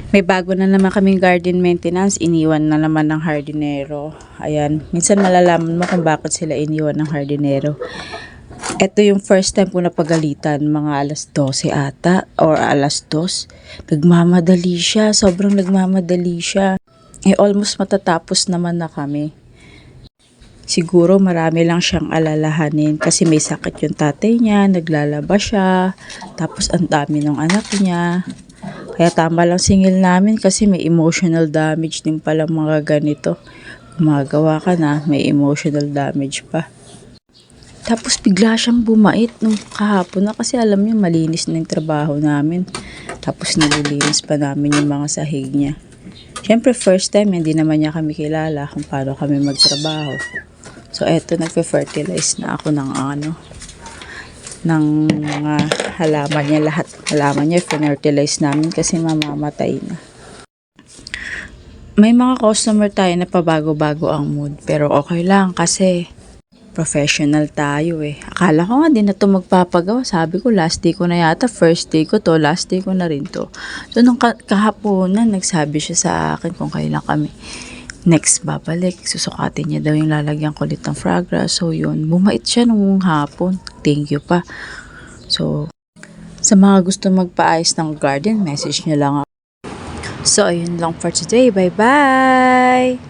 May bago na naman kaming garden maintenance, iniwan na naman ng hardinero. Ayan, minsan malalaman mo kung bakit sila iniwan ng hardinero. Ito yung first time ko napagalitan, mga alas 12 ata, or alas 2. Nagmamadali siya, sobrang nagmamadali siya. Almost matatapos naman na kami. Siguro marami lang siyang alalahanin kasi may sakit yung tatay niya, naglalaba siya, tapos ang dami ng anak niya. Kaya tama lang singil namin kasi may emotional damage din pala mga ganito. Gumagawa ka na, may emotional damage pa. Tapos bigla siyang bumait nung kahapon na kasi alam niyo malinis na yung trabaho namin. Tapos nililinis pa namin yung mga sahig niya. Siyempre first time hindi naman niya kami kilala kung paano kami magtrabaho. So eto nagfe-fertilize na ako ng mga halaman niya, lahat halaman niya fertilize namin kasi mamamatay na. May mga customer tayo na pabago-bago ang mood pero okay lang kasi professional tayo eh. Akala ko nga din na ito magpapagawa. Sabi ko last day ko na yata, first day ko to, last day ko na rin to. So nung kahaponan nagsabi siya sa akin kung kailan kami next babalik, susukatin niya daw yung lalagyan ko ulit ng fragrance. So yun, bumait siya nung hapon. Thank you pa. So, sa mga gusto magpaayos ng garden, message niyo lang ako. So, ayun lang for today. Bye-bye!